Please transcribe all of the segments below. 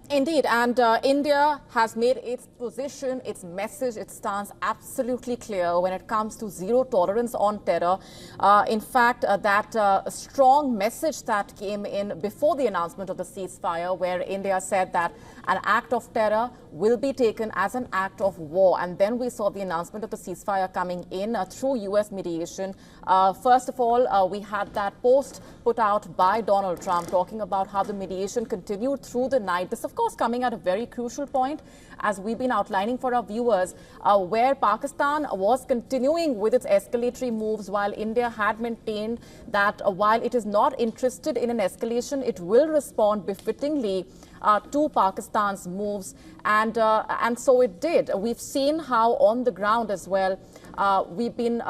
Indeed, and India has made its position, its message, its stance absolutely clear when it comes to zero tolerance on terror. In fact, that strong message that came in before the announcement of the ceasefire, where India said that an act of terror will be taken as an act of war. And then we saw the announcement of the ceasefire coming in through U.S. mediation. First of all, we had that post put out by Donald Trump talking about how the mediation continued through the night. This, of course, coming at a very crucial point, as we've been outlining for our viewers, where Pakistan was continuing with its escalatory moves while India had maintained that while it is not interested in an escalation, it will respond befittingly to Pakistan's moves, and so it did. We've seen how on the ground as well, we've been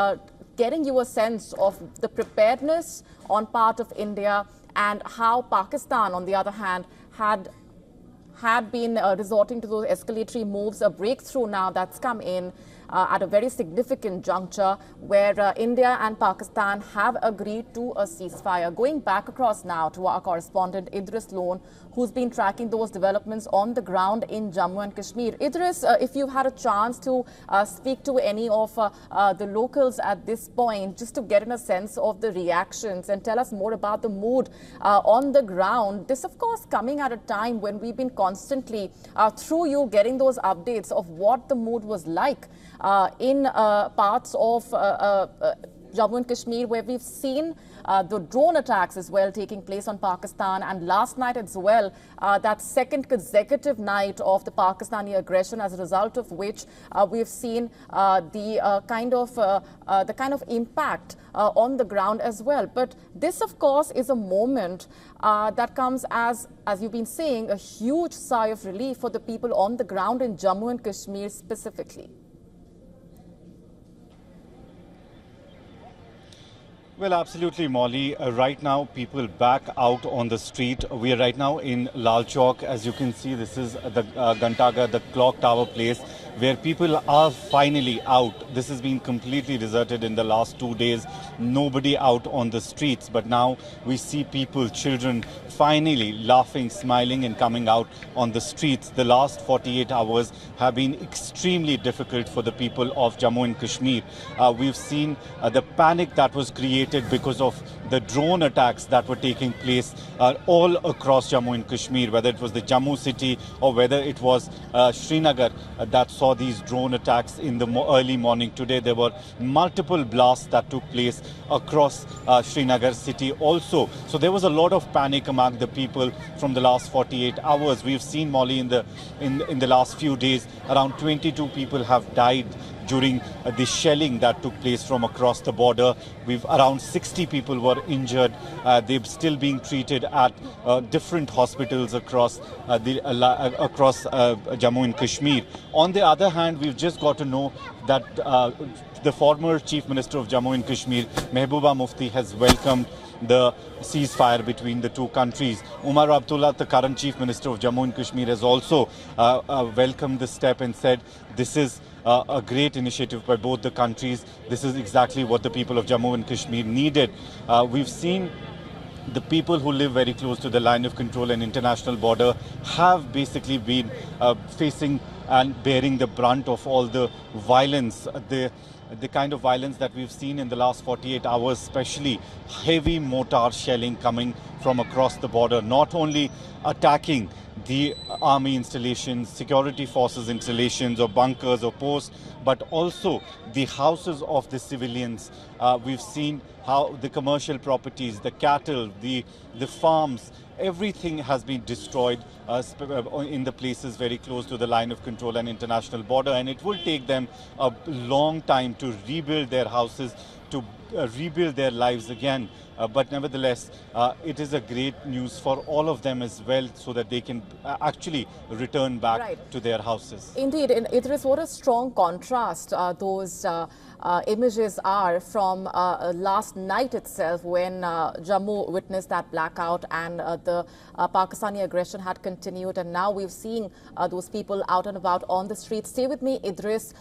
getting you a sense of the preparedness on part of India, and how Pakistan, on the other hand, had been resorting to those escalatory moves. A breakthrough now that's come in at a very significant juncture, where India and Pakistan have agreed to a ceasefire. Going back across now to our correspondent Idris Lone, who's been tracking those developments on the ground in Jammu and Kashmir. Idris, if you've had a chance to speak to any of the locals at this point, just to get in a sense of the reactions and tell us more about the mood on the ground. This, of course, coming at a time when we've been constantly, through you, getting those updates of what the mood was like in parts of Jammu and Kashmir, where we've seen the drone attacks as well taking place on Pakistan, and last night as well, that second consecutive night of the Pakistani aggression, as a result of which we've seen the kind of impact on the ground as well. But this, of course, is a moment that comes as you've been saying, a huge sigh of relief for the people on the ground in Jammu and Kashmir specifically. Well, absolutely, Molly. Right now, people back out on the street. We are right now in Lal Chowk. As you can see, this is the Gantaghar, the clock tower place, where people are finally out. This has been completely deserted in the last 2 days. Nobody out on the streets. But now we see people, children, finally laughing, smiling and coming out on the streets. The last 48 hours have been extremely difficult for the people of Jammu and Kashmir. We've seen the panic that was created because of the drone attacks that were taking place all across Jammu and Kashmir, whether it was the Jammu city or whether it was Srinagar that saw these drone attacks in the early morning today. There were multiple blasts that took place across Srinagar city also. So there was a lot of panic among the people from the last 48 hours. We've seen, Molly, in the last few days, around 22 people have died during the shelling that took place from across the border. Around 60 people were injured. They're still being treated at different hospitals across Jammu and Kashmir. On the other hand, we've just got to know that the former Chief Minister of Jammu and Kashmir, Mehbooba Mufti, has welcomed the ceasefire between the two countries. Umar Abdullah, the current Chief Minister of Jammu and Kashmir, has also welcomed the step and said this is a great initiative by both the countries. This is exactly what the people of Jammu and Kashmir needed. We've seen the people who live very close to the line of control and international border have basically been facing and bearing the brunt of all the violence, the kind of violence that we've seen in the last 48 hours, especially heavy mortar shelling coming from across the border, not only attacking the army installations, security forces installations or bunkers or posts, but also the houses of the civilians. We've seen how the commercial properties, the cattle, the farms, everything has been destroyed in the places very close to the line of control and international border, and it will take them a long time to rebuild their houses, to rebuild their lives again. But nevertheless, it is a great news for all of them as well, so that they can actually return back to their houses. Indeed, Idris, what a strong contrast those images are from last night itself, when Jammu witnessed that blackout and the Pakistani aggression had continued, and now we've seen those people out and about on the streets. Stay with me, Idris.